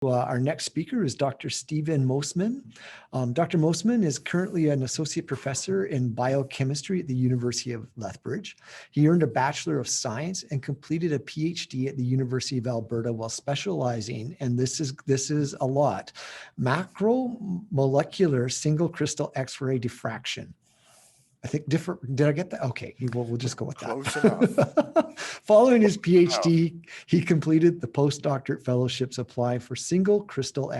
Our next speaker is Dr. Stephen Mossman. Dr. Mossman is currently an associate professor in biochemistry at the University of Lethbridge. He earned a Bachelor of Science and completed a PhD at the University of Alberta while specializing, and this is a lot, macromolecular single crystal X-ray diffraction. I think different. Did I get that? Okay, we'll just go with that. Close enough. Following his PhD, he completed the postdoctorate fellowships applying for single crystal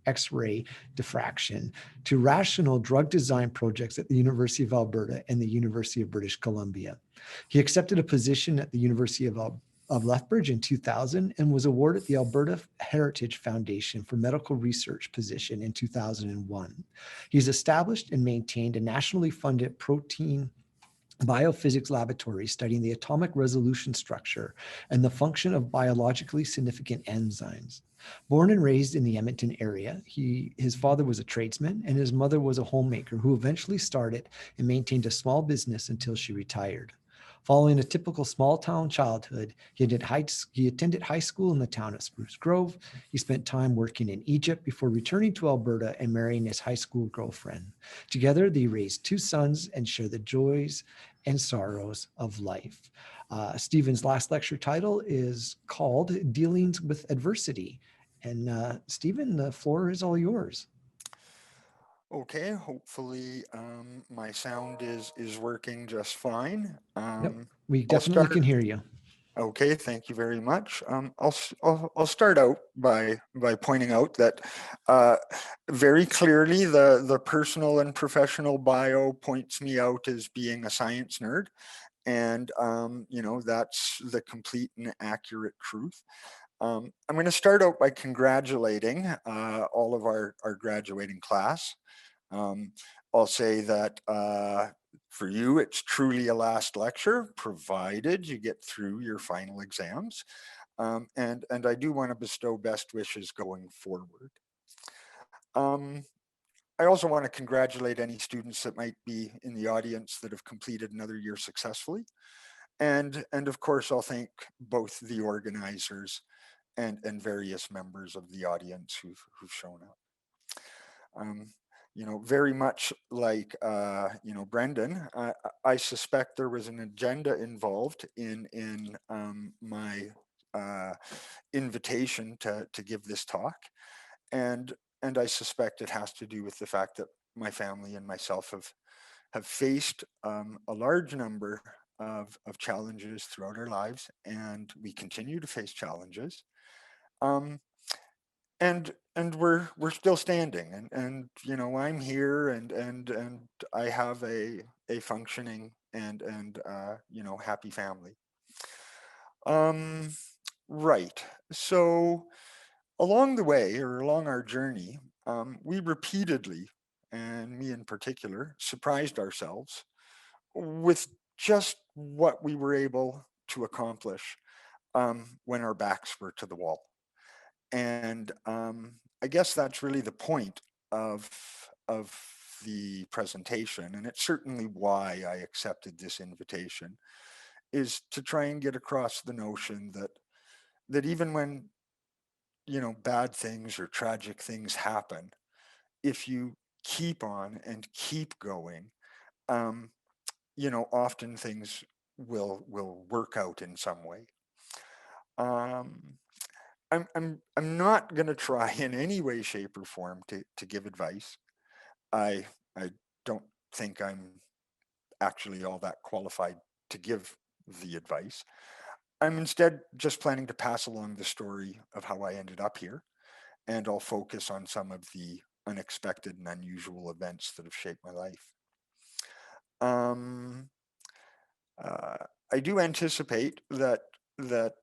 X-ray diffraction to rational drug design projects at the University of Alberta and the University of British Columbia. He accepted a position at the University of Lethbridge in 2000 and was awarded the Alberta Heritage Foundation for Medical Research position in 2001. He's established and maintained a nationally funded protein biophysics laboratory studying the atomic resolution structure and the function of biologically significant enzymes. Born and raised in the Edmonton area, his father was a tradesman and his mother was a homemaker who eventually started and maintained a small business until she retired. Following a typical small-town childhood, he attended high school in the town of Spruce Grove. He spent time working in Egypt before returning to Alberta and marrying his high school girlfriend. Together, they raised two sons and share the joys and sorrows of life. Stephen's last lecture title is called Dealings with Adversity. And Stephen, the floor is all yours. Okay, hopefully my sound is working just fine. Yep, we definitely can hear you. Okay, thank you very much. I'll start out by pointing out that very clearly the personal and professional bio points me out as being a science nerd, and that's the complete and accurate truth. I'm going to start out by congratulating all of our graduating class. I'll say that for you, it's truly a last lecture, provided you get through your final exams. And I do want to bestow best wishes going forward. I also want to congratulate any students that might be in the audience that have completed another year successfully. And of course, I'll thank both the organizers and various members of the audience who've shown up. Very much like, Brendan, I suspect there was an agenda involved in my invitation to give this talk. And I suspect it has to do with the fact that my family and myself have faced a large number of challenges throughout our lives, and we continue to face challenges. And we're still standing, and I'm here, and I have a functioning and happy family. Right. So along the way, or along our journey, we repeatedly, and me in particular, surprised ourselves with just what we were able to accomplish when our backs were to the wall. And I guess that's really the point of the presentation, and it's certainly why I accepted this invitation, is to try and get across the notion that even when bad things or tragic things happen, if you keep on and keep going, often things will work out in some way. I'm not going to try in any way, shape, or form to give advice. I don't think I'm actually all that qualified to give the advice. I'm instead just planning to pass along the story of how I ended up here, and I'll focus on some of the unexpected and unusual events that have shaped my life. I do anticipate that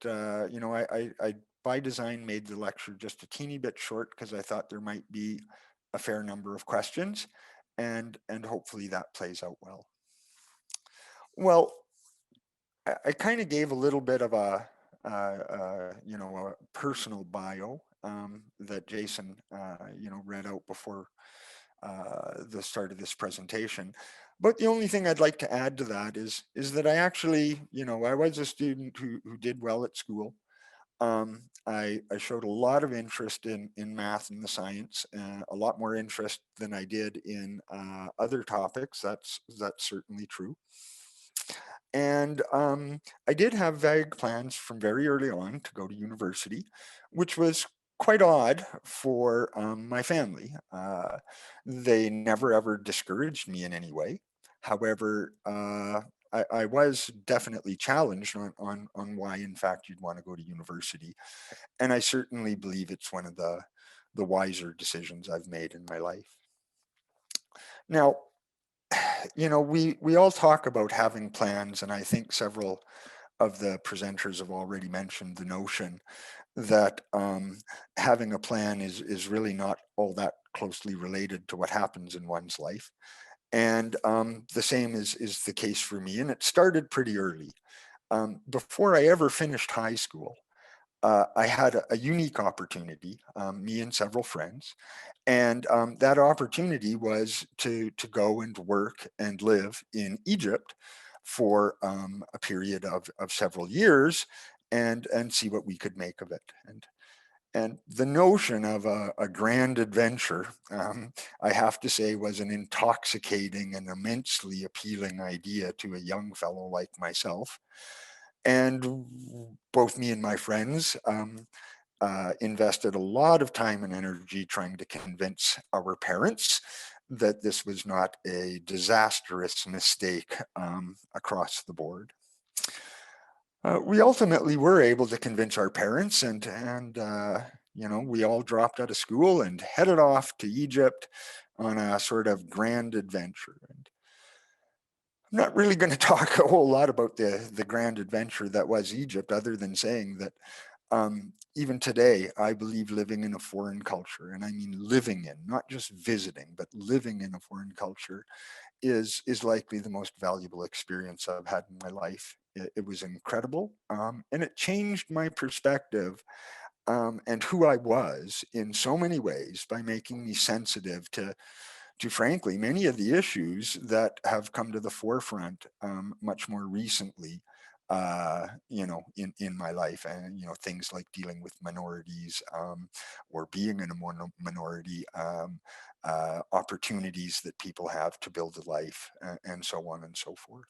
I by design made the lecture just a teeny bit short because I thought there might be a fair number of questions, and hopefully that plays out well. Well, I kind of gave a little bit of a personal bio that Jason read out before the start of this presentation. But the only thing I'd like to add to that is that I actually, I was a student who did well at school. I showed a lot of interest in math and the science, a lot more interest than I did in other topics. That's certainly true. And I did have vague plans from very early on to go to university, which was quite odd for my family. They never ever discouraged me in any way. However, I was definitely challenged on why, in fact, you'd want to go to university. And I certainly believe it's one of the wiser decisions I've made in my life. Now, we all talk about having plans, and I think several of the presenters have already mentioned the notion that having a plan is really not all that closely related to what happens in one's life. And the same is the case for me, and it started pretty early. Before I ever finished high school, I had a unique opportunity, me and several friends, and that opportunity was to go and work and live in Egypt for a period of several years, and see what we could make of it. And the notion of a grand adventure, I have to say, was an intoxicating and immensely appealing idea to a young fellow like myself. And both me and my friends invested a lot of time and energy trying to convince our parents that this was not a disastrous mistake across the board. We ultimately were able to convince our parents, and we all dropped out of school and headed off to Egypt on a sort of grand adventure. And I'm not really going to talk a whole lot about the grand adventure that was Egypt, other than saying that even today, I believe living in a foreign culture, and I mean living in, not just visiting, but living in a foreign culture, is likely the most valuable experience I've had in my life. It was incredible, and it changed my perspective and who I was in so many ways by making me sensitive to frankly many of the issues that have come to the forefront much more recently, in my life. And things like dealing with minorities, or being in a minority, opportunities that people have to build a life, and so on and so forth.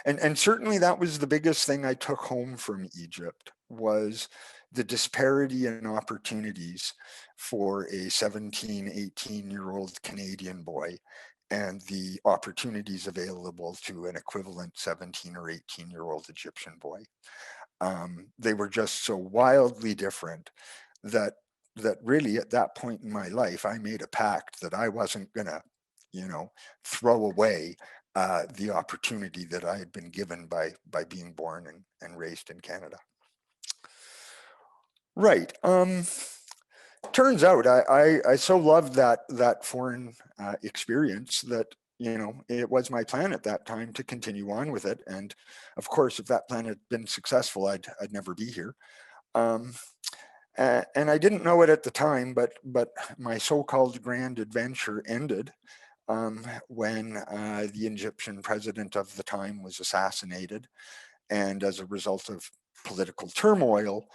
And certainly that was the biggest thing I took home from Egypt, was the disparity in opportunities for a 17, 18-year-old Canadian boy and the opportunities available to an equivalent 17 or 18-year-old Egyptian boy. They were just so wildly different that really at that point in my life, I made a pact that I wasn't gonna, you know, throw away the opportunity that I had been given by being born and raised in Canada. Right. Turns out I so loved that foreign experience that it was my plan at that time to continue on with it. And of course, if that plan had been successful, I'd never be here. Um, and I didn't know it at the time, but my so-called grand adventure ended when the Egyptian president of the time was assassinated, and as a result of political turmoil,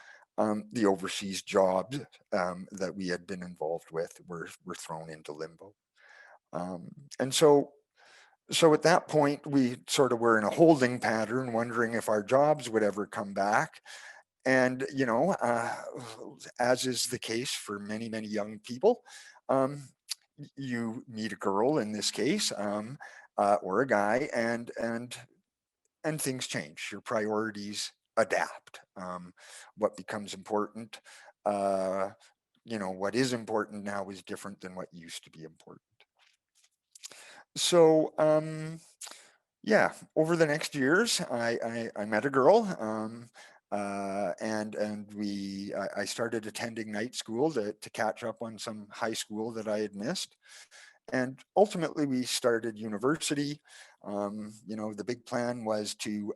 the overseas jobs that we had been involved with were thrown into limbo. Um, and so at that point, we sort of were in a holding pattern, wondering if our jobs would ever come back. And as is the case for many young people, um, you meet a girl in this case, or a guy, and things change. Your priorities adapt. What becomes important, uh, what is important now is different than what used to be important. So, yeah, over the next years, I met a girl, and I started attending night school to catch up on some high school that I had missed. And ultimately, we started university. The big plan was to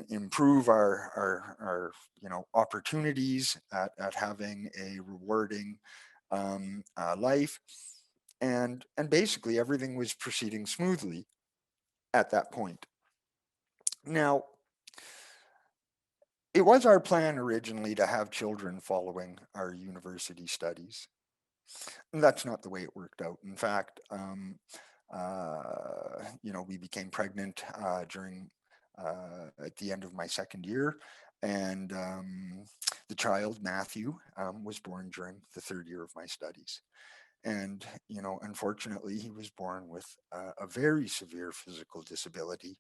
improve our opportunities at having a rewarding life, and basically everything was proceeding smoothly at that point. Now, It was our plan originally to have children following our university studies. And that's not the way it worked out. In fact, we became pregnant during at the end of my second year, and the child Matthew was born during the third year of my studies. And unfortunately, he was born with a very severe physical disability.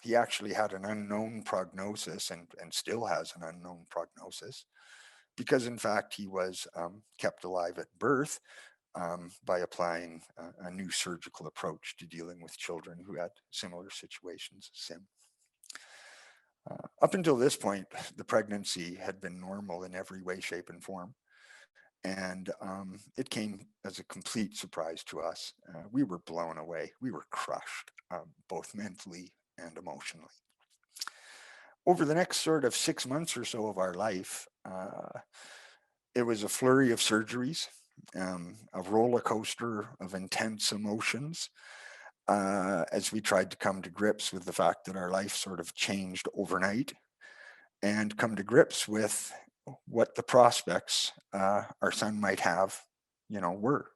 He actually had an unknown prognosis and still has an unknown prognosis because, in fact, he was kept alive at birth by applying a new surgical approach to dealing with children who had similar situations as him. Up until this point, the pregnancy had been normal in every way, shape, and form. And it came as a complete surprise to us. We were blown away. We were crushed, both mentally and emotionally. Over the next sort of 6 months or so of our life, it was a flurry of surgeries, a roller coaster of intense emotions, as we tried to come to grips with the fact that our life sort of changed overnight and come to grips with what the prospects our son might have, were.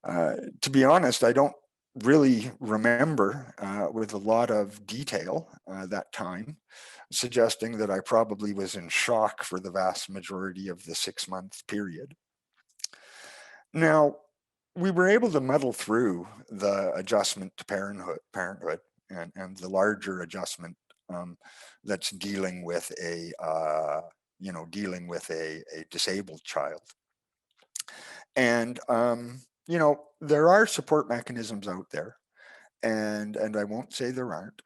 To be honest, I don't really remember with a lot of detail that time, suggesting that I probably was in shock for the vast majority of the 6 month period. Now, we were able to muddle through the adjustment to parenthood, and the larger adjustment that's dealing with a disabled child. And there are support mechanisms out there, and I won't say there aren't.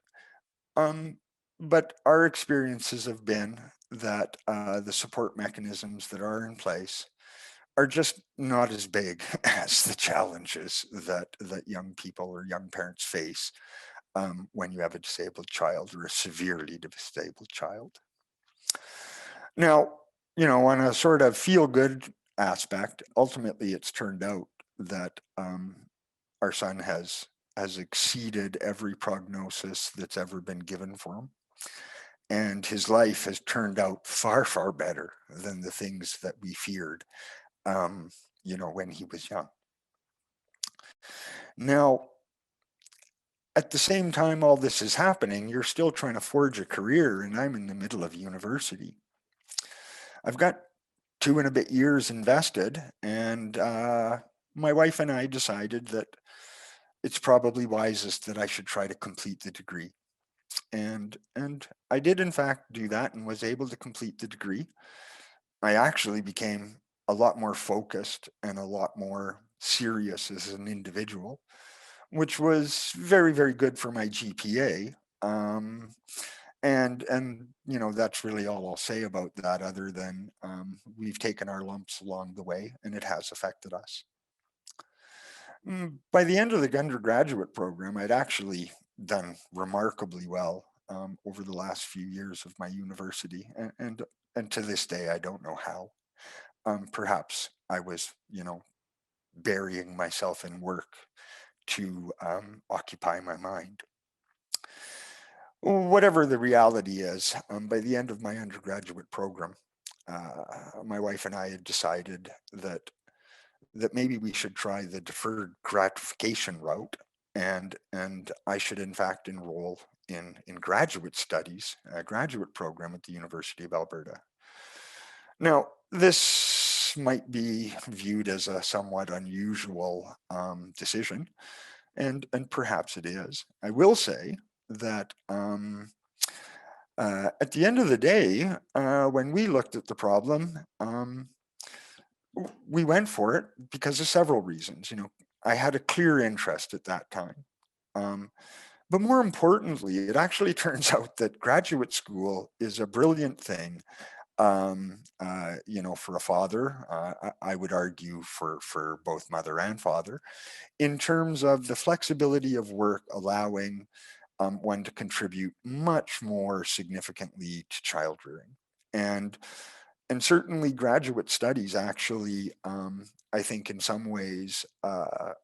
Um, but our experiences have been that the support mechanisms that are in place are just not as big as the challenges that young people or young parents face when you have a disabled child or a severely disabled child. Now, on a sort of feel good aspect, ultimately it's turned out that our son has exceeded every prognosis that's ever been given for him. And his life has turned out far, far better than the things that we feared, when he was young. Now, at the same time all this is happening, you're still trying to forge a career, and I'm in the middle of university. I've got 2.5 years invested, and my wife and I decided that it's probably wisest that I should try to complete the degree. And I did in fact do that and was able to complete the degree. I actually became a lot more focused and a lot more serious as an individual, which was very, very good for my GPA. And that's really all I'll say about that, other than we've taken our lumps along the way, and it has affected us. By the end of the undergraduate program, I'd actually done remarkably well over the last few years of my university, and to this day, I don't know how. Perhaps I was, burying myself in work to occupy my mind. Whatever the reality is, by the end of my undergraduate program, my wife and I had decided that maybe we should try the deferred gratification route, and I should in fact enroll in graduate studies, a graduate program at the University of Alberta. Now, this might be viewed as a somewhat unusual decision, and perhaps it is. I will say that at the end of the day, when we looked at the problem, we went for it because of several reasons. I had a clear interest at that time. But more importantly, it actually turns out that graduate school is a brilliant thing, for a father. I would argue for both mother and father, in terms of the flexibility of work, allowing one to contribute much more significantly to child rearing. And certainly graduate studies actually, I think in some ways,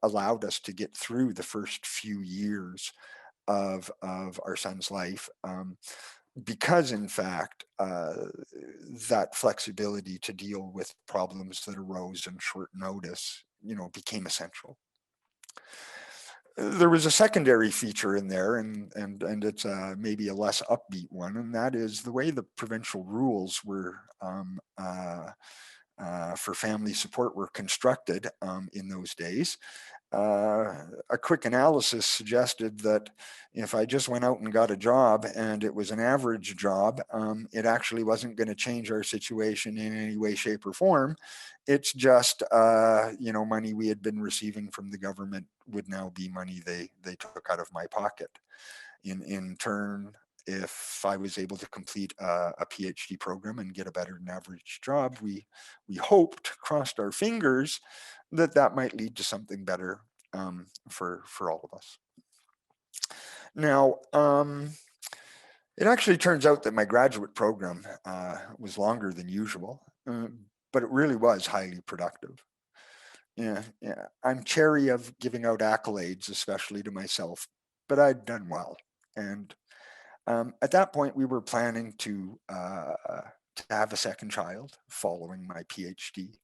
allowed us to get through the first few years of our son's life because in fact, that flexibility to deal with problems that arose in short notice, became essential. There was a secondary feature in there, and it's maybe a less upbeat one, and that is the way the provincial rules were for family support were constructed in those days. A quick analysis suggested that if I just went out and got a job and it was an average job, it actually wasn't going to change our situation in any way, shape, or form. It's just, money we had been receiving from the government would now be money they took out of my pocket. In turn, if I was able to complete a PhD program and get a better than average job, we hoped, crossed our fingers, that might lead to something better for all of us. Now, it actually turns out that my graduate program was longer than usual, but it really was highly productive. Yeah, I'm chary of giving out accolades, especially to myself, but I'd done well. And at that point, we were planning to have a second child following my PhD.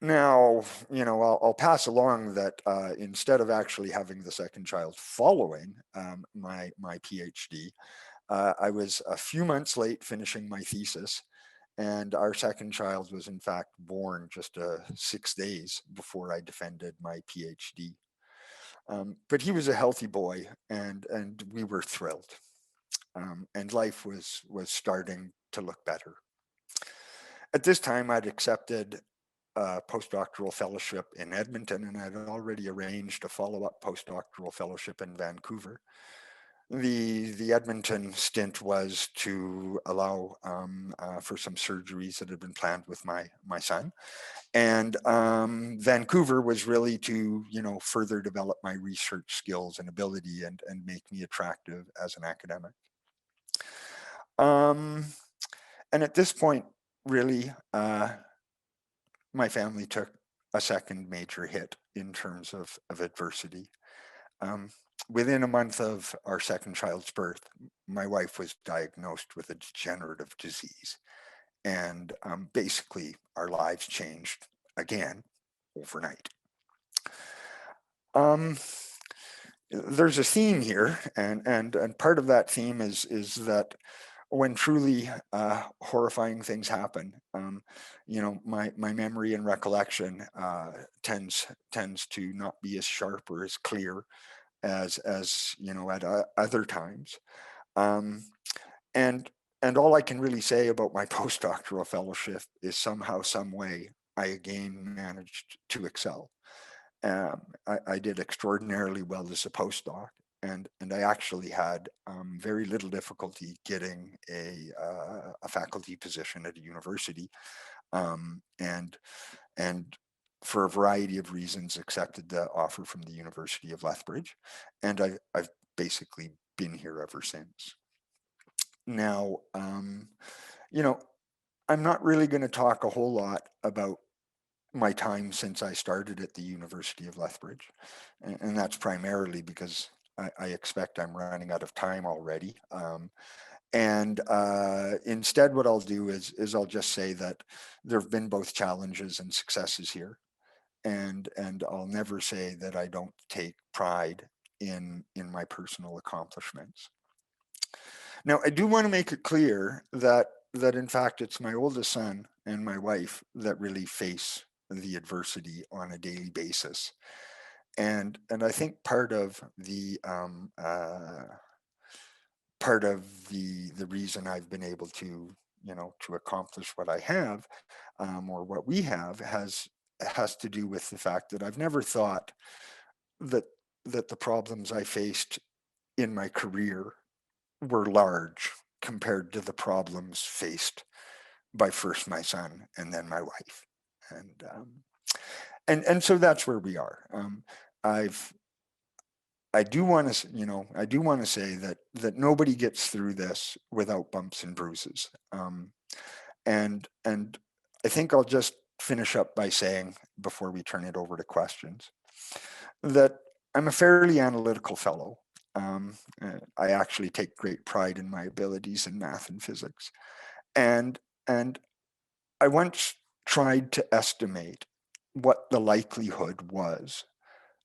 Now, I'll pass along that instead of actually having the second child following my PhD, I was a few months late finishing my thesis, and our second child was in fact born just 6 days before I defended my PhD. But he was a healthy boy, and we were thrilled, and life was starting to look better. At this time, I'd accepted a postdoctoral fellowship in Edmonton, and I'd already arranged a follow-up postdoctoral fellowship in Vancouver. The Edmonton stint was to allow for some surgeries that had been planned with my son, and Vancouver was really to further develop my research skills and ability and make me attractive as an academic. And at this point, really, my family took a second major hit in terms of adversity. Within a month of our second child's birth, my wife was diagnosed with a degenerative disease. And basically, our lives changed again overnight. There's a theme here, and part of that theme is that when truly horrifying things happen, my memory and recollection tends to not be as sharp or as clear as at other times. And all I can really say about my postdoctoral fellowship is somehow, some way, I again managed to excel. I did extraordinarily well as a postdoc, and I actually had very little difficulty getting a faculty position at a university, and for a variety of reasons accepted the offer from the University of Lethbridge, and I've basically been here ever since. Now, I'm not really going to talk a whole lot about my time since I started at the University of Lethbridge, and that's primarily because I expect I'm running out of time already. And instead, what I'll do is I'll just say that there have been both challenges and successes here, and I'll never say that I don't take pride in my personal accomplishments. Now, I do want to make it clear that in fact it's my oldest son and my wife that really face the adversity on a daily basis, and I think part of the reason I've been able to to accomplish what I have, or what we have, has to do with the fact that I've never thought that the problems I faced in my career were large compared to the problems faced by first my son and then my wife, and so that's where we are. I do want to say that nobody gets through this without bumps and bruises, and I think I'll just finish up by saying, before we turn it over to questions, that I'm a fairly analytical fellow. I actually take great pride in my abilities in math and physics. And, and I once tried to estimate what the likelihood was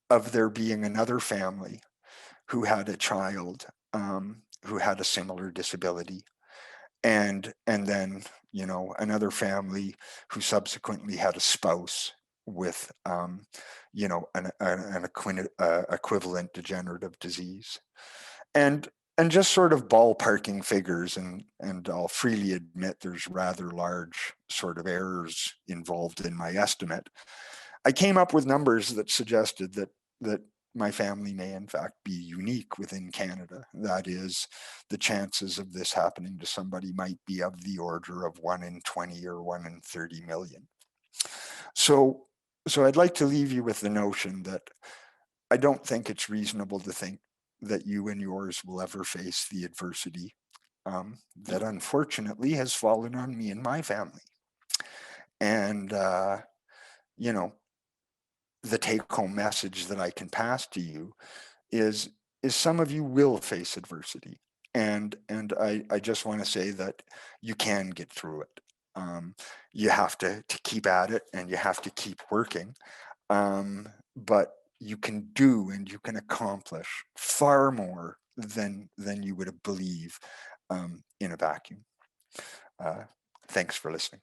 of there being another family who had a child who had a similar disability, and then another family who subsequently had a spouse with an equivalent degenerative disease, and just sort of ballparking figures, and I'll freely admit there's rather large sort of errors involved in my estimate. I came up with numbers that suggested that my family may in fact be unique within Canada. That is, the chances of this happening to somebody might be of the order of 1 in 20 or 1 in 30 million. So, I'd like to leave you with the notion that I don't think it's reasonable to think that you and yours will ever face the adversity that unfortunately has fallen on me and my family. And, you know, the take home message that I can pass to you is some of you will face adversity. And I just want to say that you can get through it. You have to keep at it, and you have to keep working. But you can do and you can accomplish far more than you would believe in a vacuum. Uh, Thanks for listening.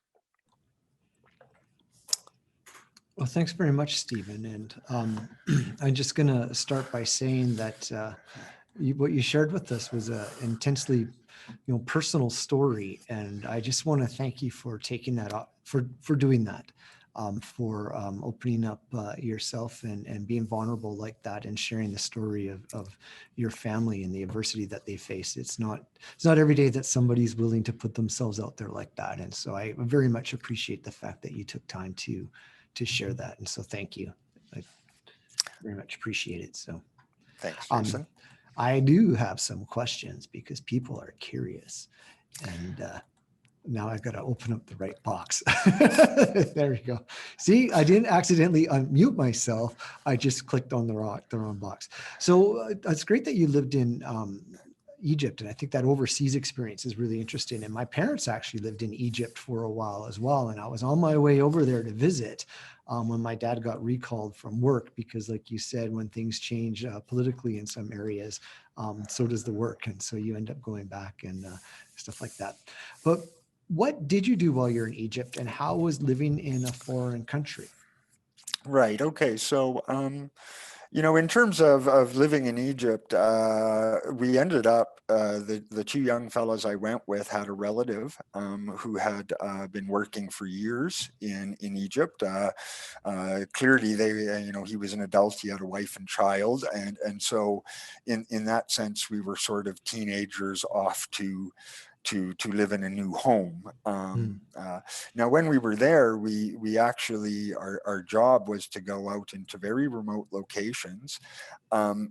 Well, thanks very much, Stephen. And I'm just going to start by saying that what you shared with us was a intensely, personal story, and I just want to thank you for taking that up, for doing that, for opening up yourself and being vulnerable like that, and sharing the story of your family and the adversity that they face. It's not every day that somebody's willing to put themselves out there like that, and so I very much appreciate the fact that you took time to share that, and so thank you. I very much appreciate it. So. Thanks, Um, Jason. I do have some questions because people are curious, and now I've got to open up the right box. There we go. See, I didn't accidentally unmute myself. I just clicked on the wrong box. So it's great that you lived in Egypt, and I think that overseas experience is really interesting. And my parents actually lived in Egypt for a while as well, and I was on my way over there to visit when my dad got recalled from work, because like you said, when things change politically in some areas, so does the work, and so you end up going back and stuff like that. But what did you do while you're in Egypt, and how was living in a foreign country? Right. Okay. So, in terms of living in Egypt, we ended up, the two young fellows I went with had a relative who had been working for years in Egypt. Clearly, he was an adult, he had a wife and child. And so in that sense, we were sort of teenagers off to live in a new home. Now, when we were there, we actually, our job was to go out into very remote locations,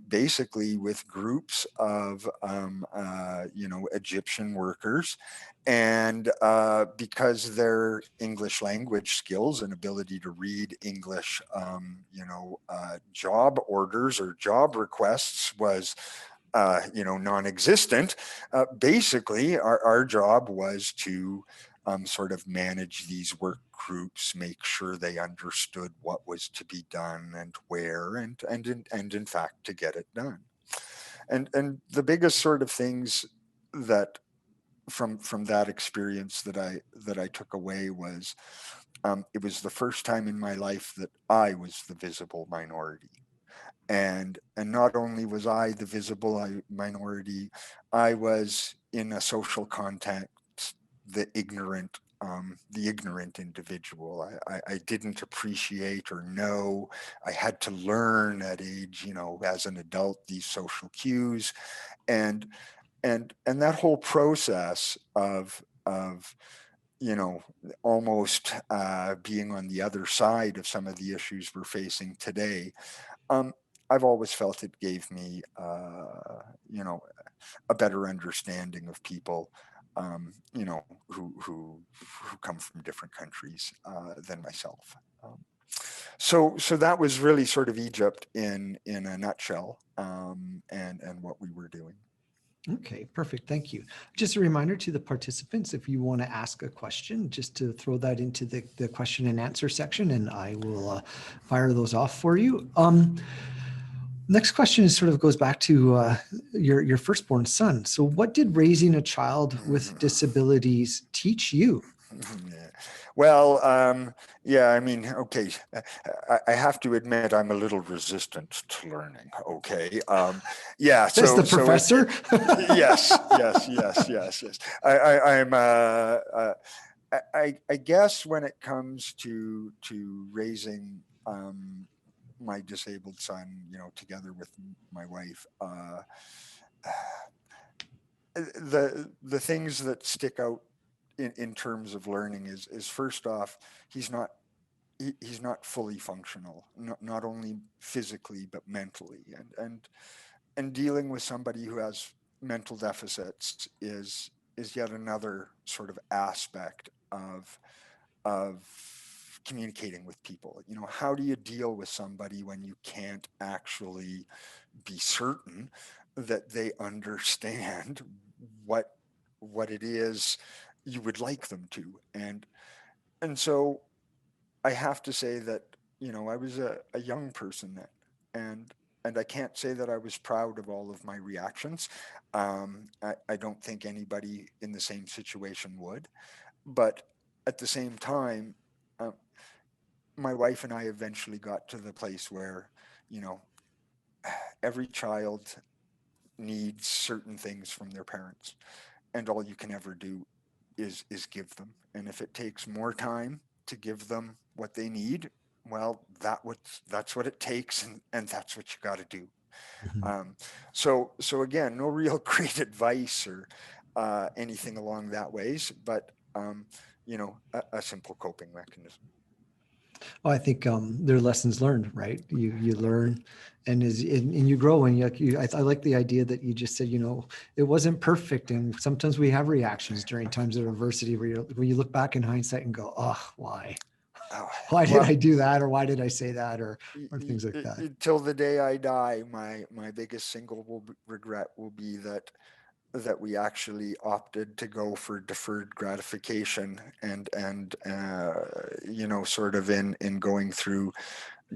basically with groups of Egyptian workers, and because their English language skills and ability to read English, job orders or job requests was non-existent. Basically, our job was to sort of manage these work groups, make sure they understood what was to be done and where, and in fact to get it done. And the biggest sort of things that from that experience that I took away was, it was the first time in my life that I was the visible minority. And not only was I the visible minority, I was in a social context the ignorant individual. I didn't appreciate or know. I had to learn at age, as an adult, these social cues, and and that whole process of almost being on the other side of some of the issues we're facing today. um, I've always felt it gave me, a better understanding of people, who come from different countries than myself. Um, So that was really sort of Egypt in a nutshell, and what we were doing. Okay, perfect. Thank you. Just a reminder to the participants, if you want to ask a question, just to throw that into the question and answer section, and I will fire those off for you. Next question is sort of goes back to your firstborn son. So what did raising a child with disabilities teach you? Yeah. Well, yeah, I mean, okay, I have to admit I'm a little resistant to learning. Okay, yeah, Says the so it, professor. yes. I'm I guess when it comes to raising my disabled son, together with my wife, the things that stick out in terms of learning is first off, he's not he's not fully functional, not only physically but mentally, and dealing with somebody who has mental deficits is yet another sort of aspect of communicating with people. How do you deal with somebody when you can't actually be certain that they understand what what it is you would like them to? And so I have to say that, I was a young person then, and I can't say that I was proud of all of my reactions. I don't think anybody in the same situation would, but at the same time, uh, my wife and I eventually got to the place where, you know, every child needs certain things from their parents, and all you can ever do is give them. And if it takes more time to give them what they need, well, that's what it takes, and that's what you got to do. Mhm. So again, no real great advice or anything along that ways, but a simple coping mechanism. Well, I think they're lessons learned, right? You learn, and you grow, and I like the idea that you just said, it wasn't perfect, and sometimes we have reactions during times of adversity where you look back in hindsight and go, oh, why? Oh, Why did well, I do that, or why did I say that, or things like that? till the day I die, my biggest single regret will be that we actually opted to go for deferred gratification, and sort of in going through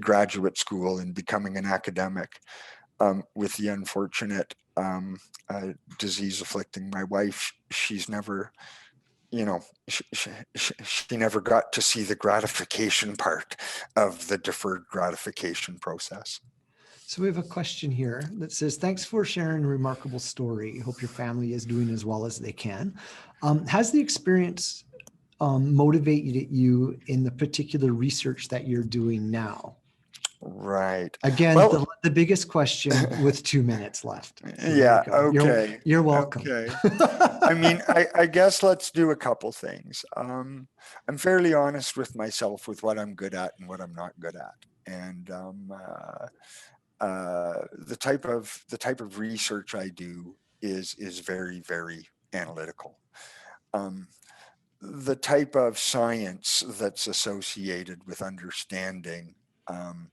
graduate school and becoming an academic, with the unfortunate disease afflicting my wife. She's never, you know she never got to see the gratification part of the deferred gratification process. So we have a question here that says, thanks for sharing a remarkable story. Hope your family is doing as well as they can. Has the experience motivated you in the particular research that you're doing now? Right. Again, Well, the biggest question with 2 minutes left. So there you yeah, go. okay. You're welcome. Okay. I mean, I guess let's do a couple things. I'm fairly honest with myself with what I'm good at and what I'm not good at. And the type of research I do is very, very analytical. Um, the type of science that's associated with understanding um,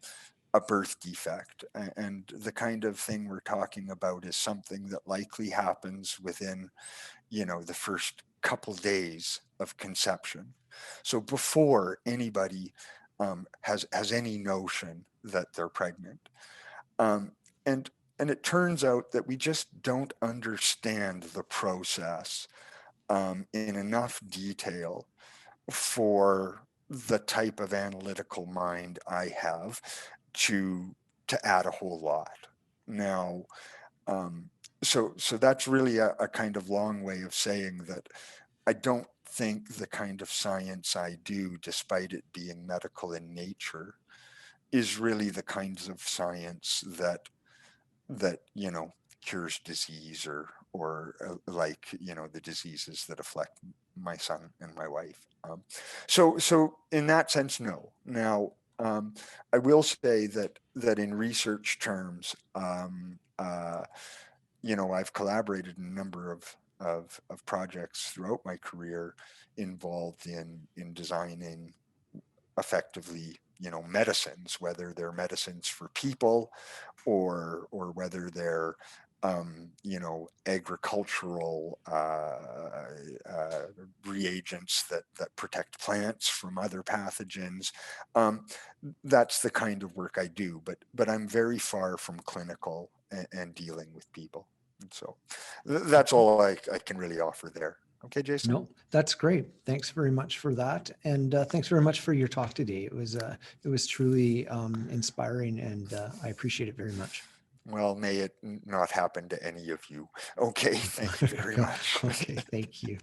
a birth defect, and the kind of thing we're talking about is something that likely happens within, the first couple days of conception. So before anybody has any notion that they're pregnant. um, and and it turns out that we just don't understand the process in enough detail for the type of analytical mind I have to to add a whole lot. Now, um, so that's really a kind of long way of saying that I don't think the kind of science I do, despite it being medical in nature, is really the kinds of science that cures disease, or like the diseases that afflict my son and my wife. So in that sense, no. Now, I will say that in research terms, I've collaborated in a number of projects throughout my career involved in designing effectively medicines, whether they're medicines for people or whether they're agricultural reagents that protect plants from other pathogens. Um, that's the kind of work I do, but I'm very far from clinical and dealing with people. And so that's Okay. all I can really offer there. Okay, Jason. No, that's great. Thanks very much for that, and thanks very much for your talk today. It was truly inspiring, and I appreciate it very much. Well, may it not happen to any of you. Okay, thank you very much. Okay, thank you.